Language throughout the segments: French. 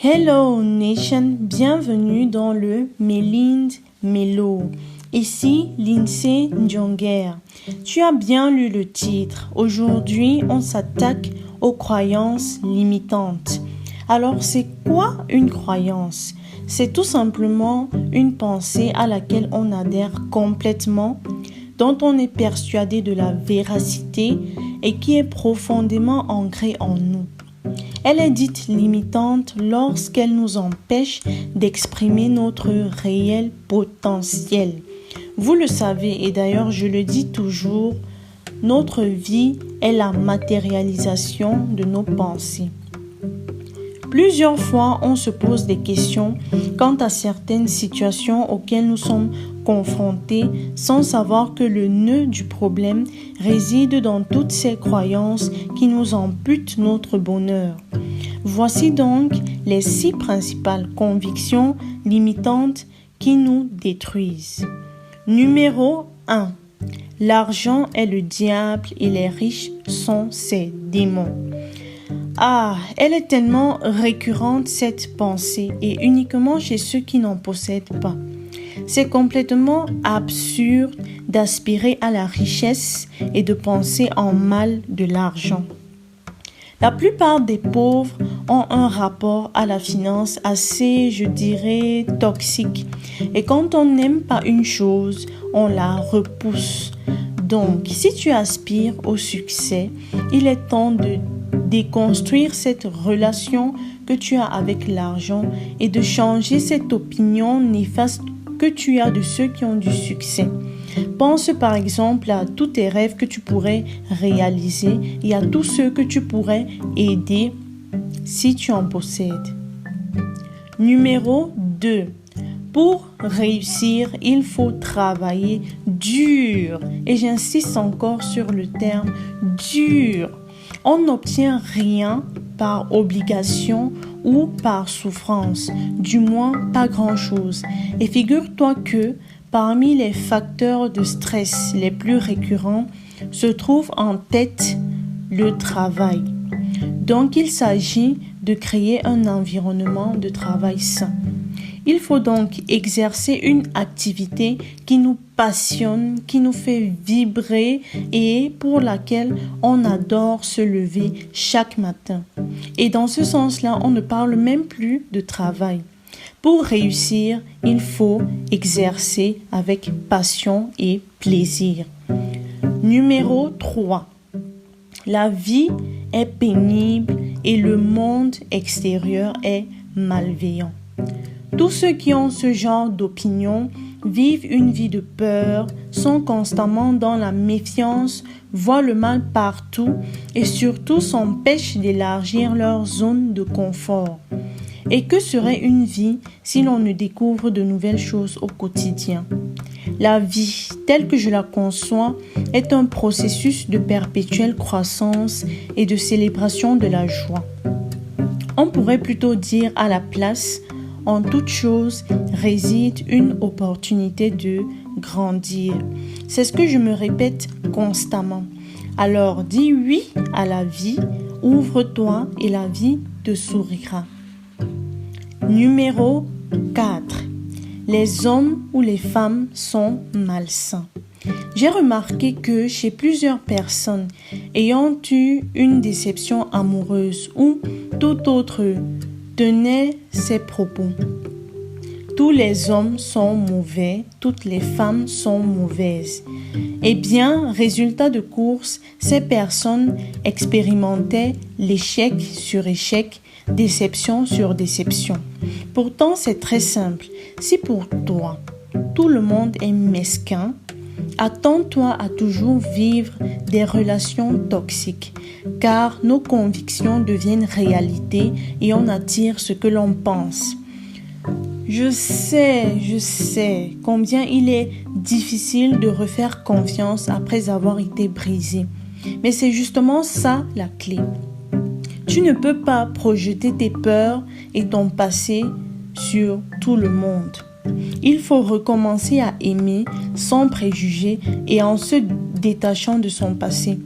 Hello Nation, bienvenue dans le Mélinde Mélo. Ici Lindsay Ndjonger. Tu as bien lu le titre. Aujourd'hui, on s'attaque aux croyances limitantes. Alors, c'est quoi une croyance? C'est tout simplement une pensée à laquelle on adhère complètement, dont on est persuadé de la véracité et qui est profondément ancrée en nous. Elle est dite limitante lorsqu'elle nous empêche d'exprimer notre réel potentiel. Vous le savez, et d'ailleurs je le dis toujours, notre vie est la matérialisation de nos pensées. Plusieurs fois, on se pose des questions quant à certaines situations auxquelles nous sommes confrontés sans savoir que le nœud du problème réside dans toutes ces croyances qui nous amputent notre bonheur. Voici donc les 6 principales convictions limitantes qui nous détruisent. Numéro 1. L'argent est le diable et les riches sont ses démons. Ah, elle est tellement récurrente cette pensée et uniquement chez ceux qui n'en possèdent pas. C'est complètement absurde d'aspirer à la richesse et de penser en mal de l'argent. La plupart des pauvres ont un rapport à la finance assez, je dirais, toxique. Et quand on n'aime pas une chose, on la repousse. Donc, si tu aspires au succès, il est temps de déconstruire cette relation que tu as avec l'argent et de changer cette opinion néfaste que tu as de ceux qui ont du succès. Pense par exemple à tous tes rêves que tu pourrais réaliser et à tous ceux que tu pourrais aider si tu en possèdes. Numéro 2. Pour réussir, il faut travailler dur. Et j'insiste encore sur le terme dur. On n'obtient rien par obligation ou par souffrance, du moins pas grand-chose. Et figure-toi que parmi les facteurs de stress les plus récurrents se trouve en tête le travail. Donc il s'agit de créer un environnement de travail sain. Il faut donc exercer une activité qui nous passionne, qui nous fait vibrer et pour laquelle on adore se lever chaque matin. Et dans ce sens-là, on ne parle même plus de travail. Pour réussir, il faut exercer avec passion et plaisir. Numéro 3. La vie est pénible et le monde extérieur est malveillant. Tous ceux qui ont ce genre d'opinion vivent une vie de peur, sont constamment dans la méfiance, voient le mal partout et surtout s'empêchent d'élargir leur zone de confort. Et que serait une vie si l'on ne découvre de nouvelles choses au quotidien? La vie, telle que je la conçois, est un processus de perpétuelle croissance et de célébration de la joie. On pourrait plutôt dire à la place: en toute chose réside une opportunité de grandir. C'est ce que je me répète constamment. Alors dis oui à la vie, ouvre-toi et la vie te sourira. Numéro 4. Les hommes ou les femmes sont malsains. J'ai remarqué que chez plusieurs personnes ayant eu une déception amoureuse ou tout autre tenait ces propos. Tous les hommes sont mauvais, toutes les femmes sont mauvaises. Eh bien, résultat de course, ces personnes expérimentaient l'échec sur échec, déception sur déception. Pourtant, c'est très simple. Si pour toi, tout le monde est mesquin, attends-toi à toujours vivre des relations toxiques, car nos convictions deviennent réalité et on attire ce que l'on pense. Je sais combien il est difficile de refaire confiance après avoir été brisé. Mais c'est justement ça la clé. Tu ne peux pas projeter tes peurs et ton passé sur tout le monde. Il faut recommencer à aimer sans préjugés et en se détachant de son passé.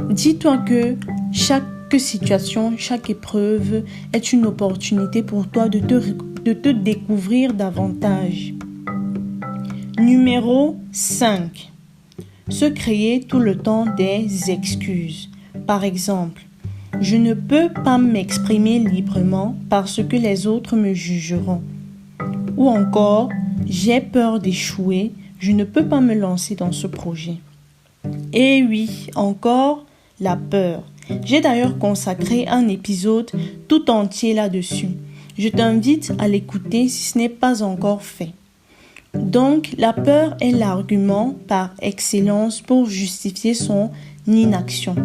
Dis-toi que chaque situation, chaque épreuve est une opportunité pour toi de te découvrir davantage. Numéro 5. Se créer tout le temps des excuses. Par exemple, je ne peux pas m'exprimer librement parce que les autres me jugeront. Ou encore, j'ai peur d'échouer, je ne peux pas me lancer dans ce projet. Et oui, encore la peur. J'ai d'ailleurs consacré un épisode tout entier là-dessus. Je t'invite à l'écouter si ce n'est pas encore fait. Donc, la peur est l'argument par excellence pour justifier son inaction.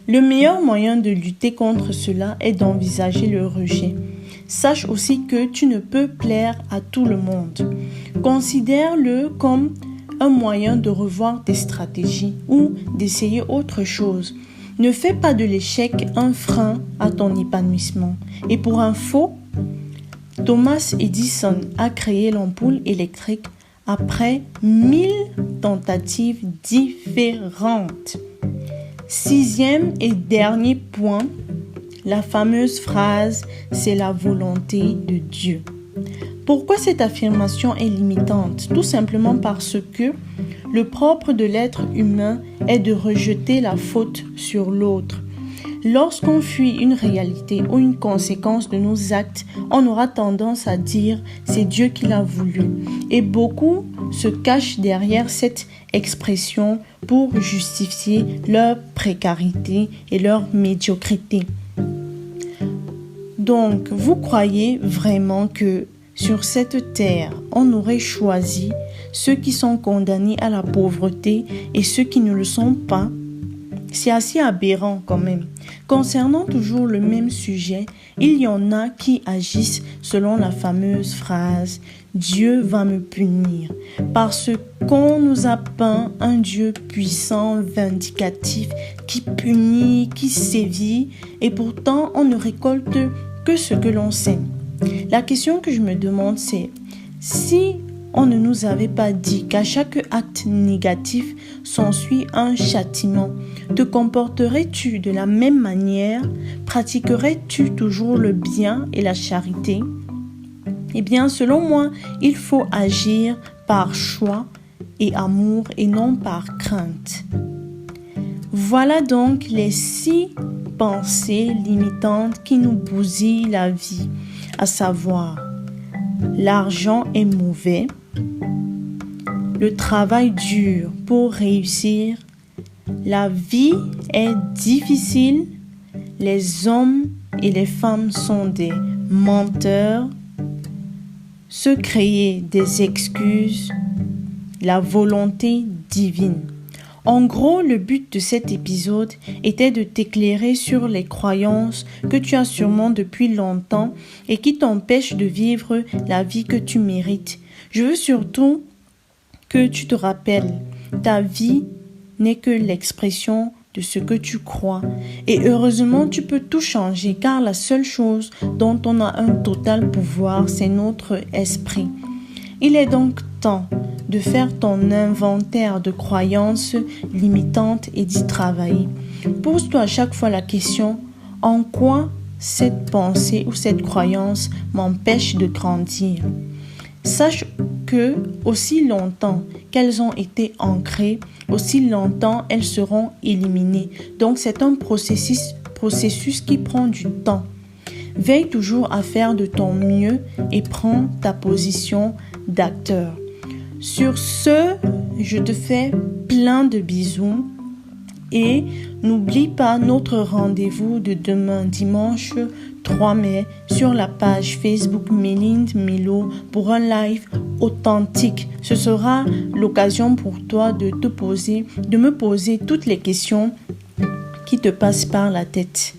Le meilleur moyen de lutter contre cela est d'envisager le rejet. Sache aussi que tu ne peux plaire à tout le monde. Considère-le comme un moyen de revoir tes stratégies ou d'essayer autre chose. Ne fais pas de l'échec un frein à ton épanouissement. Et pour info, Thomas Edison a créé l'ampoule électrique après 1000 tentatives différentes. 6e et dernier point, la fameuse phrase « c'est la volonté de Dieu ». Pourquoi cette affirmation est limitante? Tout simplement parce que le propre de l'être humain est de rejeter la faute sur l'autre. Lorsqu'on fuit une réalité ou une conséquence de nos actes, on aura tendance à dire « c'est Dieu qui l'a voulu ». Et beaucoup se cachent derrière cette expression pour justifier leur précarité et leur médiocrité. Donc, vous croyez vraiment que sur cette terre, on aurait choisi ceux qui sont condamnés à la pauvreté et ceux qui ne le sont pas? C'est assez aberrant quand même. Concernant toujours le même sujet, il y en a qui agissent selon la fameuse phrase « Dieu va me punir » parce qu'on nous a peint un Dieu puissant, vindicatif, qui punit, qui sévit et pourtant on ne récolte que ce que l'on sème. La question que je me demande c'est si on ne nous avait pas dit qu'à chaque acte négatif s'ensuit un châtiment, te comporterais-tu de la même manière? Pratiquerais-tu toujours le bien et la charité? Eh bien, selon moi, il faut agir par choix et amour et non par crainte. Voilà donc les 6 pensées limitantes qui nous bousillent la vie, à savoir l'argent est mauvais, le travail dur pour réussir, la vie est difficile, les hommes et les femmes sont des menteurs, se créer des excuses, la volonté divine. En gros, le but de cet épisode était de t'éclairer sur les croyances que tu as sûrement depuis longtemps et qui t'empêchent de vivre la vie que tu mérites. Je veux surtout que tu te rappelles, ta vie n'est que l'expression de ce que tu crois. Et heureusement, tu peux tout changer car la seule chose dont on a un total pouvoir, c'est notre esprit. Il est donc temps de faire ton inventaire de croyances limitantes et d'y travailler. Pose-toi à chaque fois la question, en quoi cette pensée ou cette croyance m'empêche de grandir? Sache que aussi longtemps qu'elles ont été ancrées, aussi longtemps elles seront éliminées. Donc c'est un processus qui prend du temps. Veille toujours à faire de ton mieux et prends ta position d'acteur. Sur ce, je te fais plein de bisous et n'oublie pas notre rendez-vous de demain dimanche 3 mai sur la page Facebook Mélinde Melo pour un live authentique. Ce sera l'occasion pour toi de me poser toutes les questions qui te passent par la tête.